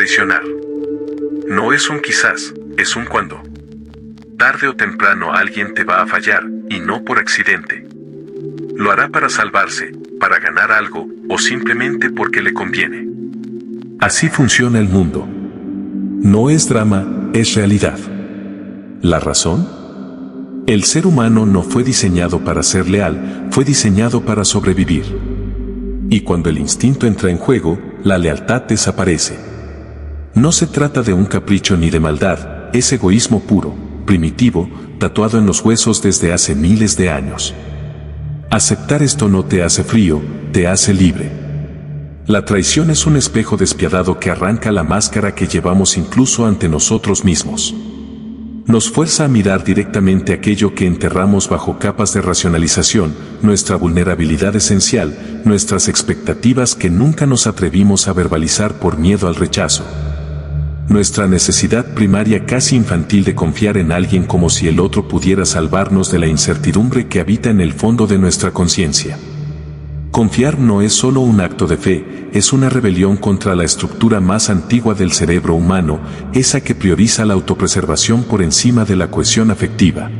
traicionar. No es un quizás, es un cuándo. Tarde o temprano alguien te va a fallar, y no por accidente. Lo hará para salvarse, para ganar algo, o simplemente porque le conviene. Así funciona el mundo. No es drama, es realidad. ¿La razón? El ser humano no fue diseñado para ser leal, fue diseñado para sobrevivir. Y cuando el instinto entra en juego, la lealtad desaparece. No se trata de un capricho ni de maldad, es egoísmo puro, primitivo, tatuado en los huesos desde hace miles de años. Aceptar esto no te hace frío, te hace libre. La traición es un espejo despiadado que arranca la máscara que llevamos incluso ante nosotros mismos. Nos fuerza a mirar directamente aquello que enterramos bajo capas de racionalización, nuestra vulnerabilidad esencial, nuestras expectativas que nunca nos atrevimos a verbalizar por miedo al rechazo. Nuestra necesidad primaria casi infantil de confiar en alguien como si el otro pudiera salvarnos de la incertidumbre que habita en el fondo de nuestra conciencia. Confiar no es solo un acto de fe, es una rebelión contra la estructura más antigua del cerebro humano, esa que prioriza la autopreservación por encima de la cohesión afectiva.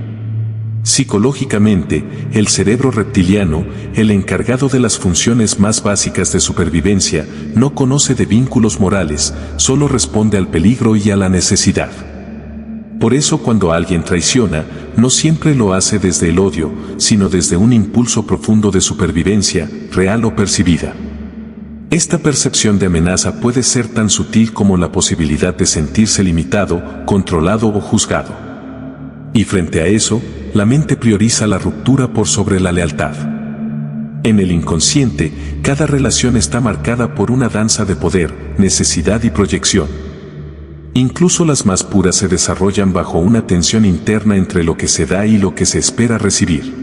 Psicológicamente, el cerebro reptiliano, el encargado de las funciones más básicas de supervivencia, no conoce de vínculos morales, solo responde al peligro y a la necesidad. Por eso cuando alguien traiciona, no siempre lo hace desde el odio, sino desde un impulso profundo de supervivencia, real o percibida. Esta percepción de amenaza puede ser tan sutil como la posibilidad de sentirse limitado, controlado o juzgado. Y frente a eso, la mente prioriza la ruptura por sobre la lealtad. En el inconsciente, cada relación está marcada por una danza de poder, necesidad y proyección. Incluso las más puras se desarrollan bajo una tensión interna entre lo que se da y lo que se espera recibir.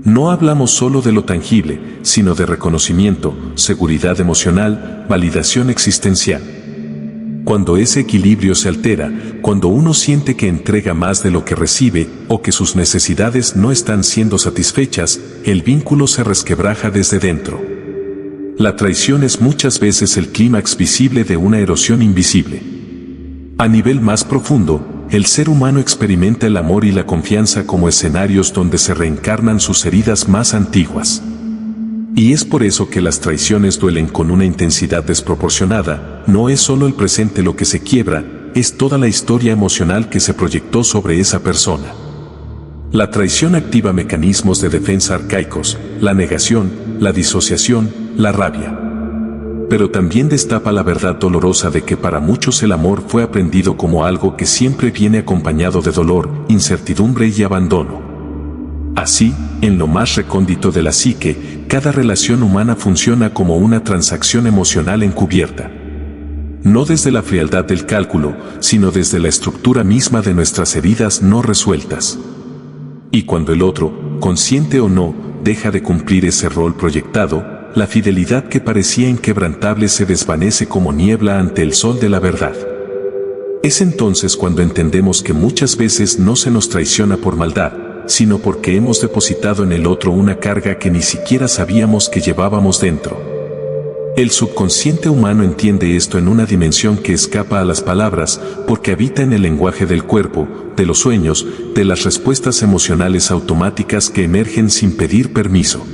No hablamos solo de lo tangible, sino de reconocimiento, seguridad emocional, validación existencial. Cuando ese equilibrio se altera, cuando uno siente que entrega más de lo que recibe, o que sus necesidades no están siendo satisfechas, el vínculo se resquebraja desde dentro. La traición es muchas veces el clímax visible de una erosión invisible. A nivel más profundo, el ser humano experimenta el amor y la confianza como escenarios donde se reencarnan sus heridas más antiguas. Y es por eso que las traiciones duelen con una intensidad desproporcionada, no es solo el presente lo que se quiebra, es toda la historia emocional que se proyectó sobre esa persona. La traición activa mecanismos de defensa arcaicos, la negación, la disociación, la rabia. Pero también destapa la verdad dolorosa de que para muchos el amor fue aprendido como algo que siempre viene acompañado de dolor, incertidumbre y abandono. Así, en lo más recóndito de la psique, cada relación humana funciona como una transacción emocional encubierta. No desde la frialdad del cálculo, sino desde la estructura misma de nuestras heridas no resueltas. Y cuando el otro, consciente o no, deja de cumplir ese rol proyectado, la fidelidad que parecía inquebrantable se desvanece como niebla ante el sol de la verdad. Es entonces cuando entendemos que muchas veces no se nos traiciona por maldad, sino porque hemos depositado en el otro una carga que ni siquiera sabíamos que llevábamos dentro. El subconsciente humano entiende esto en una dimensión que escapa a las palabras, porque habita en el lenguaje del cuerpo, de los sueños, de las respuestas emocionales automáticas que emergen sin pedir permiso.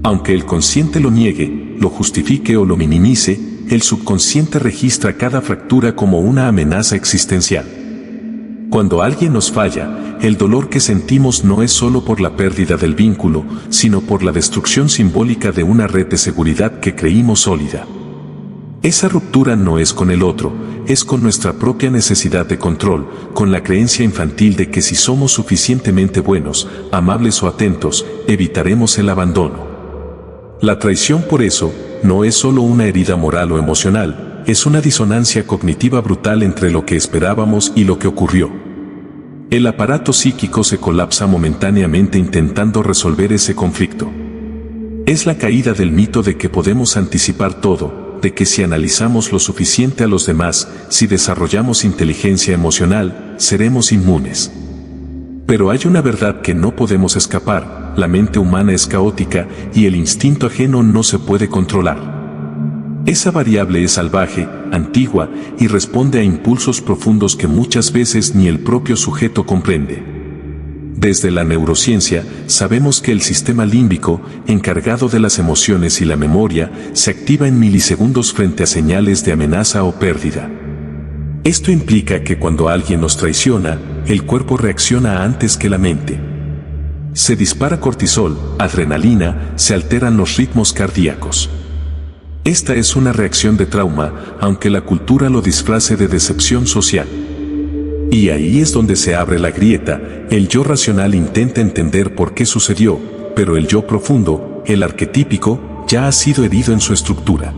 Aunque el consciente lo niegue, lo justifique o lo minimice, el subconsciente registra cada fractura como una amenaza existencial. Cuando alguien nos falla, el dolor que sentimos no es solo por la pérdida del vínculo, sino por la destrucción simbólica de una red de seguridad que creímos sólida. Esa ruptura no es con el otro, es con nuestra propia necesidad de control, con la creencia infantil de que si somos suficientemente buenos, amables o atentos, evitaremos el abandono. La traición, por eso, no es solo una herida moral o emocional, es una disonancia cognitiva brutal entre lo que esperábamos y lo que ocurrió. El aparato psíquico se colapsa momentáneamente intentando resolver ese conflicto. Es la caída del mito de que podemos anticipar todo, de que si analizamos lo suficiente a los demás, si desarrollamos inteligencia emocional, seremos inmunes. Pero hay una verdad que no podemos escapar, la mente humana es caótica y el instinto ajeno no se puede controlar. Esa variable es salvaje, antigua y responde a impulsos profundos que muchas veces ni el propio sujeto comprende. Desde la neurociencia sabemos que el sistema límbico, encargado de las emociones y la memoria, se activa en milisegundos frente a señales de amenaza o pérdida. Esto implica que cuando alguien nos traiciona, el cuerpo reacciona antes que la mente. Se dispara cortisol, adrenalina, se alteran los ritmos cardíacos. Esta es una reacción de trauma, aunque la cultura lo disfrace de decepción social. Y ahí es donde se abre la grieta. El yo racional intenta entender por qué sucedió, pero el yo profundo, el arquetípico, ya ha sido herido en su estructura.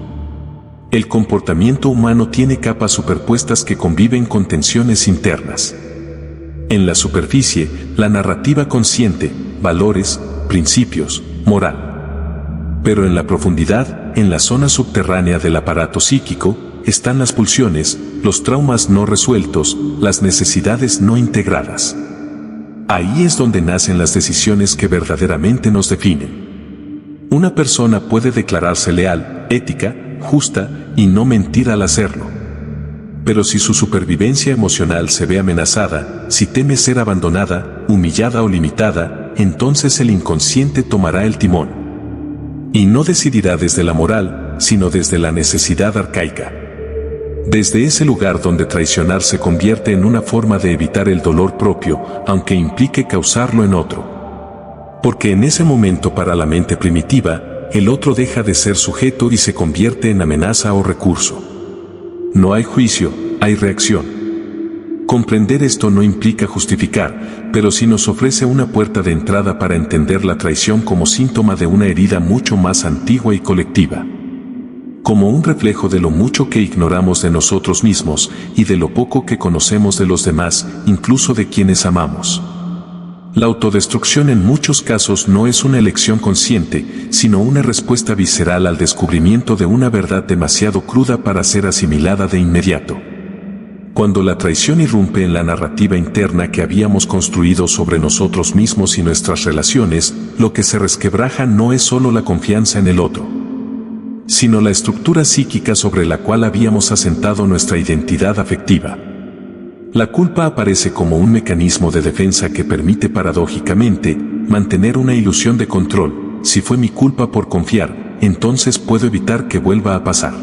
El comportamiento humano tiene capas superpuestas que conviven con tensiones internas. En la superficie, la narrativa consciente, valores, principios, moral. Pero en la profundidad, en la zona subterránea del aparato psíquico, están las pulsiones, los traumas no resueltos, las necesidades no integradas. Ahí es donde nacen las decisiones que verdaderamente nos definen. Una persona puede declararse leal, ética, justa y no mentir al hacerlo. Pero si su supervivencia emocional se ve amenazada, si teme ser abandonada, humillada o limitada, entonces el inconsciente tomará el timón. Y no decidirá desde la moral, sino desde la necesidad arcaica. Desde ese lugar donde traicionar se convierte en una forma de evitar el dolor propio, aunque implique causarlo en otro. Porque en ese momento para la mente primitiva, el otro deja de ser sujeto y se convierte en amenaza o recurso. No hay juicio, hay reacción. Comprender esto no implica justificar, pero sí nos ofrece una puerta de entrada para entender la traición como síntoma de una herida mucho más antigua y colectiva. Como un reflejo de lo mucho que ignoramos de nosotros mismos y de lo poco que conocemos de los demás, incluso de quienes amamos. La autodestrucción en muchos casos no es una elección consciente, sino una respuesta visceral al descubrimiento de una verdad demasiado cruda para ser asimilada de inmediato. Cuando la traición irrumpe en la narrativa interna que habíamos construido sobre nosotros mismos y nuestras relaciones, lo que se resquebraja no es solo la confianza en el otro, sino la estructura psíquica sobre la cual habíamos asentado nuestra identidad afectiva. La culpa aparece como un mecanismo de defensa que permite paradójicamente mantener una ilusión de control. Si fue mi culpa por confiar, entonces puedo evitar que vuelva a pasar.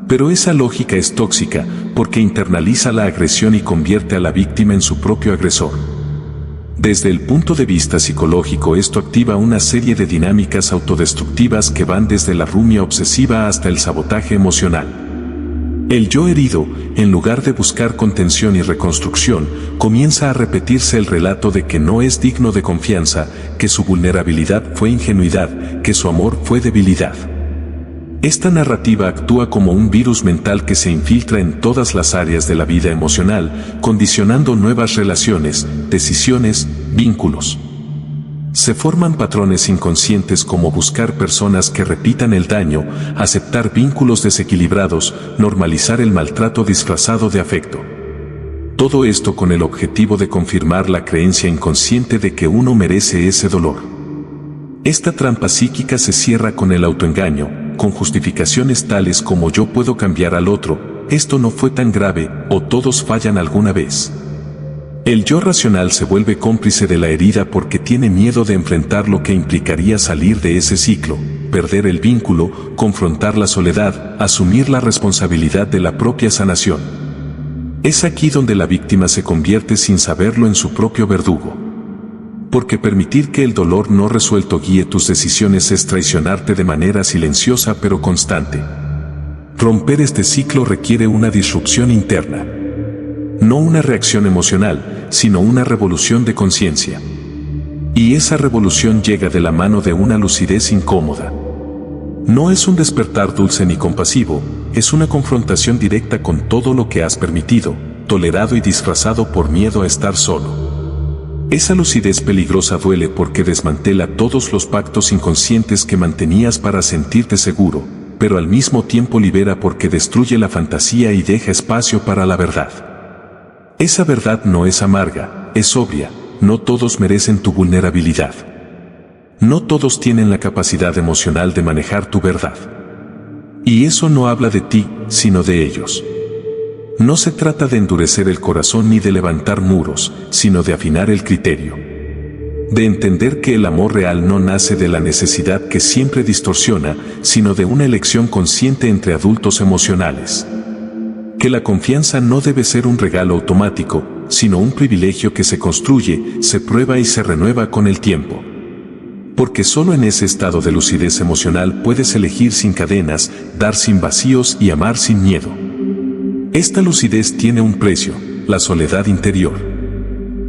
Pero esa lógica es tóxica porque internaliza la agresión y convierte a la víctima en su propio agresor. Desde el punto de vista psicológico, esto activa una serie de dinámicas autodestructivas que van desde la rumia obsesiva hasta el sabotaje emocional. El yo herido, en lugar de buscar contención y reconstrucción, comienza a repetirse el relato de que no es digno de confianza, que su vulnerabilidad fue ingenuidad, que su amor fue debilidad. Esta narrativa actúa como un virus mental que se infiltra en todas las áreas de la vida emocional, condicionando nuevas relaciones, decisiones, vínculos. Se forman patrones inconscientes como buscar personas que repitan el daño, aceptar vínculos desequilibrados, normalizar el maltrato disfrazado de afecto. Todo esto con el objetivo de confirmar la creencia inconsciente de que uno merece ese dolor. Esta trampa psíquica se cierra con el autoengaño, con justificaciones tales como yo puedo cambiar al otro, esto no fue tan grave, o todos fallan alguna vez. El yo racional se vuelve cómplice de la herida porque tiene miedo de enfrentar lo que implicaría salir de ese ciclo, perder el vínculo, confrontar la soledad, asumir la responsabilidad de la propia sanación. Es aquí donde la víctima se convierte sin saberlo en su propio verdugo. Porque permitir que el dolor no resuelto guíe tus decisiones es traicionarte de manera silenciosa pero constante. Romper este ciclo requiere una disrupción interna. No una reacción emocional, sino una revolución de conciencia. Y esa revolución llega de la mano de una lucidez incómoda. No es un despertar dulce ni compasivo, es una confrontación directa con todo lo que has permitido, tolerado y disfrazado por miedo a estar solo. Esa lucidez peligrosa duele porque desmantela todos los pactos inconscientes que mantenías para sentirte seguro, pero al mismo tiempo libera porque destruye la fantasía y deja espacio para la verdad. Esa verdad no es amarga, es obvia, no todos merecen tu vulnerabilidad. No todos tienen la capacidad emocional de manejar tu verdad. Y eso no habla de ti, sino de ellos. No se trata de endurecer el corazón ni de levantar muros, sino de afinar el criterio. De entender que el amor real no nace de la necesidad que siempre distorsiona, sino de una elección consciente entre adultos emocionales. Que la confianza no debe ser un regalo automático, sino un privilegio que se construye, se prueba y se renueva con el tiempo. Porque solo en ese estado de lucidez emocional puedes elegir sin cadenas, dar sin vacíos y amar sin miedo. Esta lucidez tiene un precio, la soledad interior.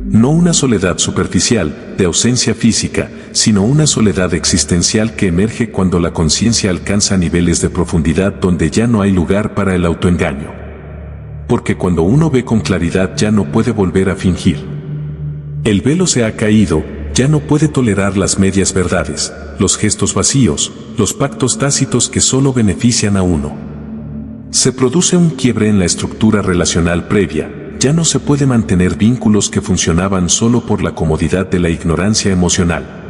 No una soledad superficial, de ausencia física, sino una soledad existencial que emerge cuando la conciencia alcanza niveles de profundidad donde ya no hay lugar para el autoengaño. Porque cuando uno ve con claridad ya no puede volver a fingir. El velo se ha caído, ya no puede tolerar las medias verdades, los gestos vacíos, los pactos tácitos que solo benefician a uno. Se produce un quiebre en la estructura relacional previa, ya no se puede mantener vínculos que funcionaban solo por la comodidad de la ignorancia emocional.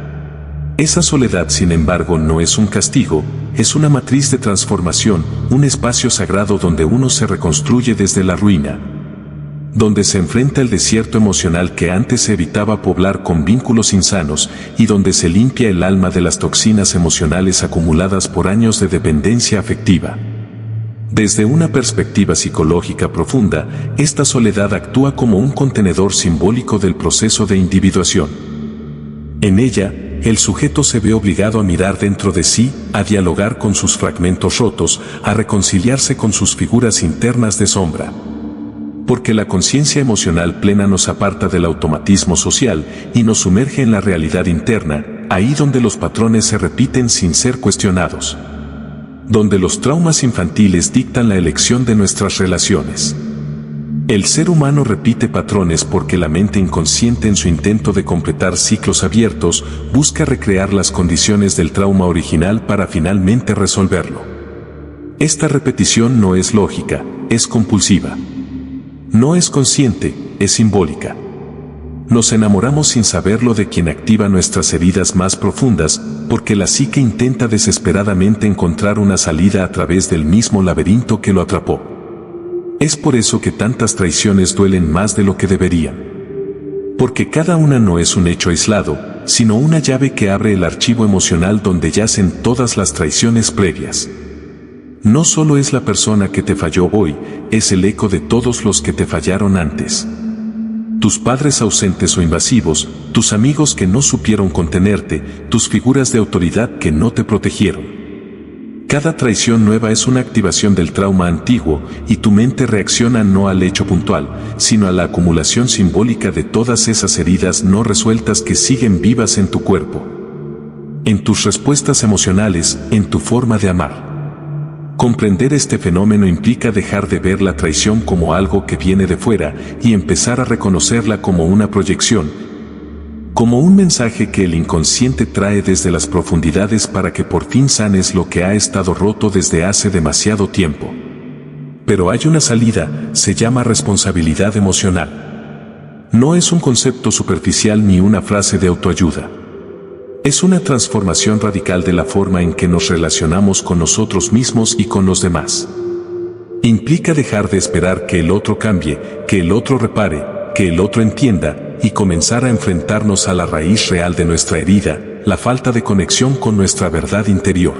Esa soledad, sin embargo, no es un castigo, es una matriz de transformación, un espacio sagrado donde uno se reconstruye desde la ruina. Donde se enfrenta el desierto emocional que antes se evitaba poblar con vínculos insanos y donde se limpia el alma de las toxinas emocionales acumuladas por años de dependencia afectiva. Desde una perspectiva psicológica profunda, esta soledad actúa como un contenedor simbólico del proceso de individuación. En ella, el sujeto se ve obligado a mirar dentro de sí, a dialogar con sus fragmentos rotos, a reconciliarse con sus figuras internas de sombra. Porque la conciencia emocional plena nos aparta del automatismo social y nos sumerge en la realidad interna, ahí donde los patrones se repiten sin ser cuestionados. Donde los traumas infantiles dictan la elección de nuestras relaciones. El ser humano repite patrones porque la mente inconsciente, en su intento de completar ciclos abiertos, busca recrear las condiciones del trauma original para finalmente resolverlo. Esta repetición no es lógica, es compulsiva. No es consciente, es simbólica. Nos enamoramos sin saberlo de quien activa nuestras heridas más profundas, porque la psique intenta desesperadamente encontrar una salida a través del mismo laberinto que lo atrapó. Es por eso que tantas traiciones duelen más de lo que deberían. Porque cada una no es un hecho aislado, sino una llave que abre el archivo emocional donde yacen todas las traiciones previas. No solo es la persona que te falló hoy, es el eco de todos los que te fallaron antes. Tus padres ausentes o invasivos, tus amigos que no supieron contenerte, tus figuras de autoridad que no te protegieron. Cada traición nueva es una activación del trauma antiguo y tu mente reacciona no al hecho puntual, sino a la acumulación simbólica de todas esas heridas no resueltas que siguen vivas en tu cuerpo. En tus respuestas emocionales, en tu forma de amar. Comprender este fenómeno implica dejar de ver la traición como algo que viene de fuera y empezar a reconocerla como una proyección, como un mensaje que el inconsciente trae desde las profundidades para que por fin sanes lo que ha estado roto desde hace demasiado tiempo. Pero hay una salida, se llama responsabilidad emocional. No es un concepto superficial ni una frase de autoayuda. Es una transformación radical de la forma en que nos relacionamos con nosotros mismos y con los demás. Implica dejar de esperar que el otro cambie, que el otro repare, que el otro entienda, y comenzar a enfrentarnos a la raíz real de nuestra herida, la falta de conexión con nuestra verdad interior.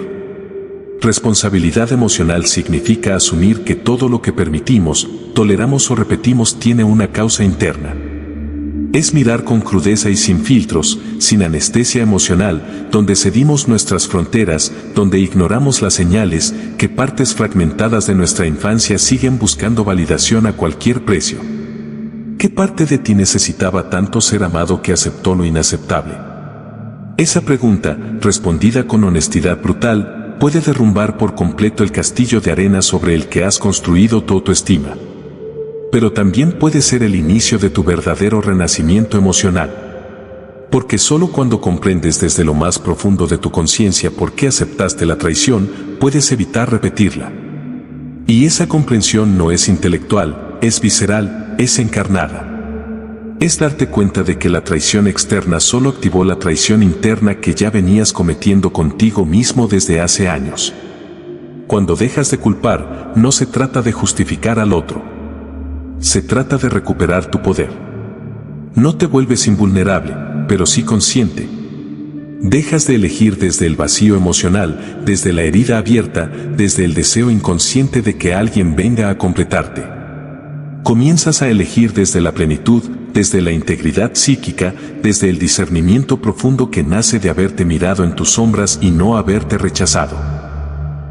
Responsabilidad emocional significa asumir que todo lo que permitimos, toleramos o repetimos tiene una causa interna. Es mirar con crudeza y sin filtros, sin anestesia emocional, donde cedimos nuestras fronteras, donde ignoramos las señales, que partes fragmentadas de nuestra infancia siguen buscando validación a cualquier precio. ¿Qué parte de ti necesitaba tanto ser amado que aceptó lo inaceptable? Esa pregunta, respondida con honestidad brutal, puede derrumbar por completo el castillo de arena sobre el que has construido tu autoestima. Pero también puede ser el inicio de tu verdadero renacimiento emocional. Porque solo cuando comprendes desde lo más profundo de tu conciencia por qué aceptaste la traición, puedes evitar repetirla. Y esa comprensión no es intelectual, es visceral, es encarnada. Es darte cuenta de que la traición externa solo activó la traición interna que ya venías cometiendo contigo mismo desde hace años. Cuando dejas de culpar, no se trata de justificar al otro. Se trata de recuperar tu poder. No te vuelves invulnerable, pero sí consciente. Dejas de elegir desde el vacío emocional, desde la herida abierta, desde el deseo inconsciente de que alguien venga a completarte. Comienzas a elegir desde la plenitud, desde la integridad psíquica, desde el discernimiento profundo que nace de haberte mirado en tus sombras y no haberte rechazado.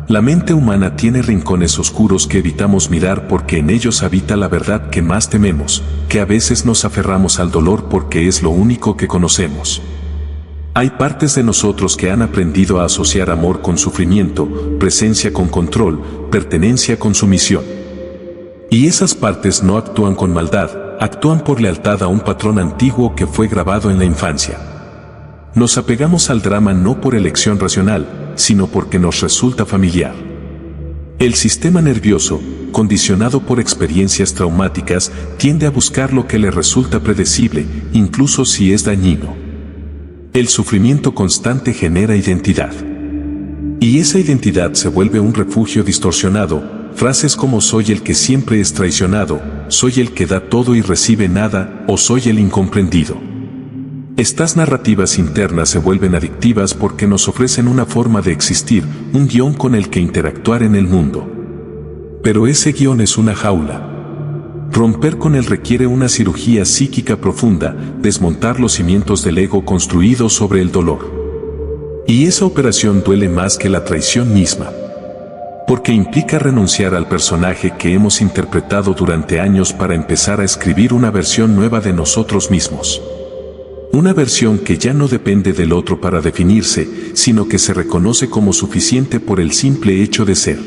La mente humana tiene rincones oscuros que evitamos mirar porque en ellos habita la verdad que más tememos, que a veces nos aferramos al dolor porque es lo único que conocemos. Hay partes de nosotros que han aprendido a asociar amor con sufrimiento, presencia con control, pertenencia con sumisión. Y esas partes no actúan con maldad, actúan por lealtad a un patrón antiguo que fue grabado en la infancia. Nos apegamos al drama no por elección racional, sino porque nos resulta familiar. El sistema nervioso, condicionado por experiencias traumáticas, tiende a buscar lo que le resulta predecible, incluso si es dañino. El sufrimiento constante genera identidad. Y esa identidad se vuelve un refugio distorsionado. Frases como soy el que siempre es traicionado, soy el que da todo y recibe nada, o soy el incomprendido. Estas narrativas internas se vuelven adictivas porque nos ofrecen una forma de existir, un guión con el que interactuar en el mundo. Pero ese guión es una jaula. Romper con él requiere una cirugía psíquica profunda, desmontar los cimientos del ego construido sobre el dolor. Y esa operación duele más que la traición misma. Porque implica renunciar al personaje que hemos interpretado durante años para empezar a escribir una versión nueva de nosotros mismos. Una versión que ya no depende del otro para definirse, sino que se reconoce como suficiente por el simple hecho de ser.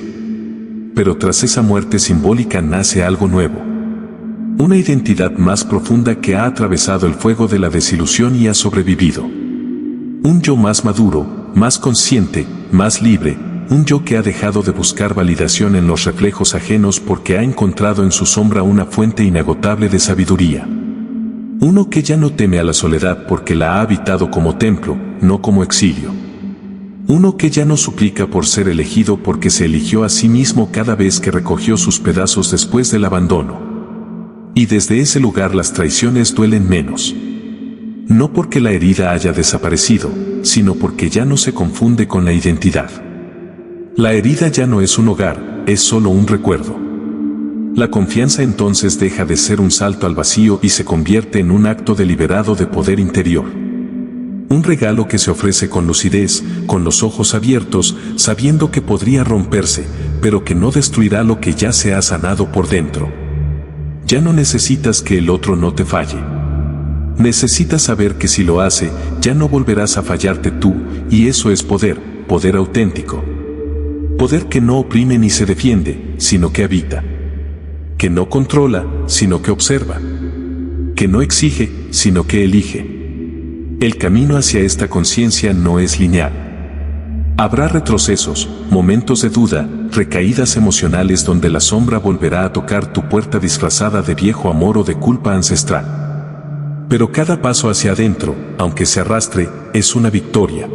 Pero tras esa muerte simbólica nace algo nuevo. Una identidad más profunda que ha atravesado el fuego de la desilusión y ha sobrevivido. Un yo más maduro, más consciente, más libre, un yo que ha dejado de buscar validación en los reflejos ajenos porque ha encontrado en su sombra una fuente inagotable de sabiduría. Uno que ya no teme a la soledad porque la ha habitado como templo, no como exilio. Uno que ya no suplica por ser elegido porque se eligió a sí mismo cada vez que recogió sus pedazos después del abandono. Y desde ese lugar las traiciones duelen menos. No porque la herida haya desaparecido, sino porque ya no se confunde con la identidad. La herida ya no es un hogar, es solo un recuerdo. La confianza entonces deja de ser un salto al vacío y se convierte en un acto deliberado de poder interior. Un regalo que se ofrece con lucidez, con los ojos abiertos, sabiendo que podría romperse, pero que no destruirá lo que ya se ha sanado por dentro. Ya no necesitas que el otro no te falle. Necesitas saber que si lo hace, ya no volverás a fallarte tú, y eso es poder, poder auténtico. Poder que no oprime ni se defiende, sino que habita. Que no controla, sino que observa. Que no exige, sino que elige. El camino hacia esta conciencia no es lineal. Habrá retrocesos, momentos de duda, recaídas emocionales donde la sombra volverá a tocar tu puerta disfrazada de viejo amor o de culpa ancestral. Pero cada paso hacia adentro, aunque se arrastre, es una victoria.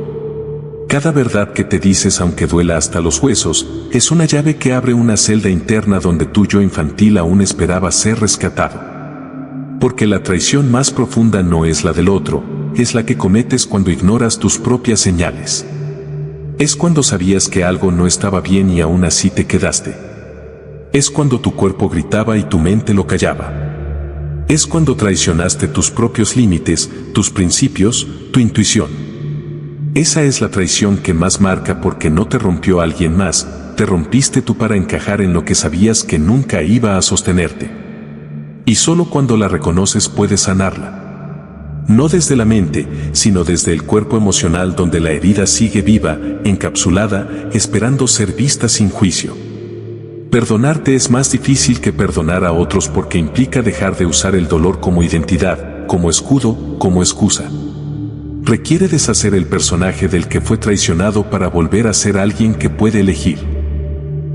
Cada verdad que te dices aunque duela hasta los huesos, es una llave que abre una celda interna donde tu yo infantil aún esperaba ser rescatado. Porque la traición más profunda no es la del otro, es la que cometes cuando ignoras tus propias señales. Es cuando sabías que algo no estaba bien y aún así te quedaste. Es cuando tu cuerpo gritaba y tu mente lo callaba. Es cuando traicionaste tus propios límites, tus principios, tu intuición. Esa es la traición que más marca porque no te rompió alguien más, te rompiste tú para encajar en lo que sabías que nunca iba a sostenerte. Y solo cuando la reconoces puedes sanarla. No desde la mente, sino desde el cuerpo emocional donde la herida sigue viva, encapsulada, esperando ser vista sin juicio. Perdonarte es más difícil que perdonar a otros porque implica dejar de usar el dolor como identidad, como escudo, como excusa. Requiere deshacer el personaje del que fue traicionado para volver a ser alguien que puede elegir.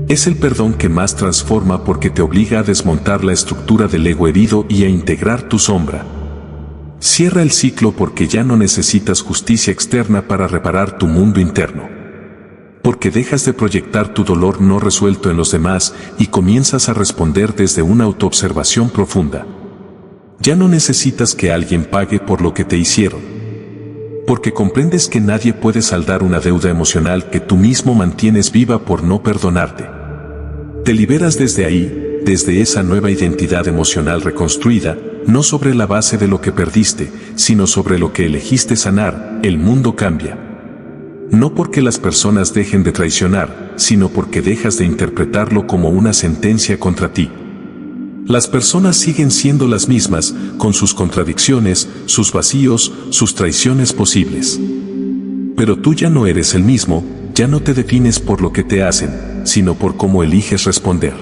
Es el perdón que más transforma porque te obliga a desmontar la estructura del ego herido y a integrar tu sombra. Cierra el ciclo porque ya no necesitas justicia externa para reparar tu mundo interno. Porque dejas de proyectar tu dolor no resuelto en los demás y comienzas a responder desde una autoobservación profunda. Ya no necesitas que alguien pague por lo que te hicieron. Porque comprendes que nadie puede saldar una deuda emocional que tú mismo mantienes viva por no perdonarte. Te liberas desde ahí, desde esa nueva identidad emocional reconstruida, no sobre la base de lo que perdiste, sino sobre lo que elegiste sanar. El mundo cambia. No porque las personas dejen de traicionar, sino porque dejas de interpretarlo como una sentencia contra ti. Las personas siguen siendo las mismas, con sus contradicciones, sus vacíos, sus traiciones posibles. Pero tú ya no eres el mismo, ya no te defines por lo que te hacen, sino por cómo eliges responder.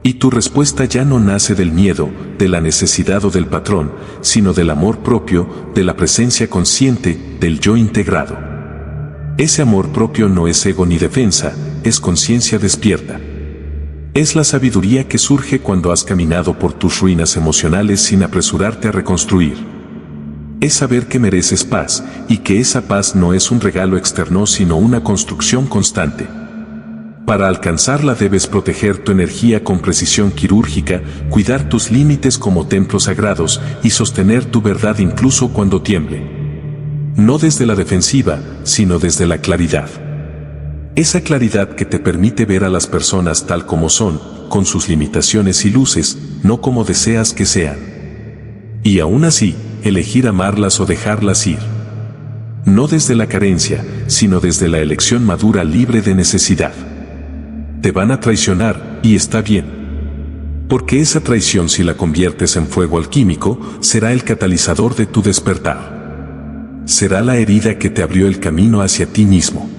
Y tu respuesta ya no nace del miedo, de la necesidad o del patrón, sino del amor propio, de la presencia consciente, del yo integrado. Ese amor propio no es ego ni defensa, es conciencia despierta. Es la sabiduría que surge cuando has caminado por tus ruinas emocionales sin apresurarte a reconstruir. Es saber que mereces paz y que esa paz no es un regalo externo sino una construcción constante. Para alcanzarla debes proteger tu energía con precisión quirúrgica, cuidar tus límites como templos sagrados y sostener tu verdad incluso cuando tiemble. No desde la defensiva, sino desde la claridad. Esa claridad que te permite ver a las personas tal como son, con sus limitaciones y luces, no como deseas que sean. Y aún así, elegir amarlas o dejarlas ir. No desde la carencia, sino desde la elección madura libre de necesidad. Te van a traicionar, y está bien. Porque esa traición, si la conviertes en fuego alquímico, será el catalizador de tu despertar. Será la herida que te abrió el camino hacia ti mismo.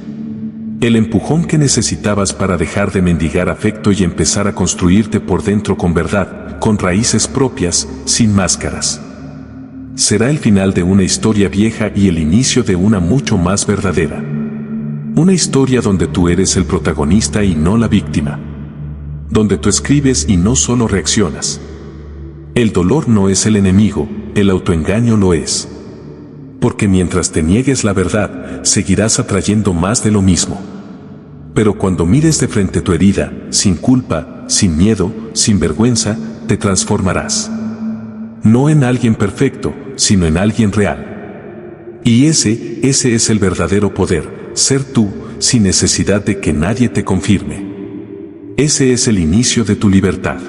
El empujón que necesitabas para dejar de mendigar afecto y empezar a construirte por dentro con verdad, con raíces propias, sin máscaras. Será el final de una historia vieja y el inicio de una mucho más verdadera. Una historia donde tú eres el protagonista y no la víctima. Donde tú escribes y no solo reaccionas. El dolor no es el enemigo, el autoengaño lo es. Porque mientras te niegues la verdad, seguirás atrayendo más de lo mismo. Pero cuando mires de frente tu herida, sin culpa, sin miedo, sin vergüenza, te transformarás. No en alguien perfecto, sino en alguien real. Y ese es el verdadero poder, ser tú, sin necesidad de que nadie te confirme. Ese es el inicio de tu libertad.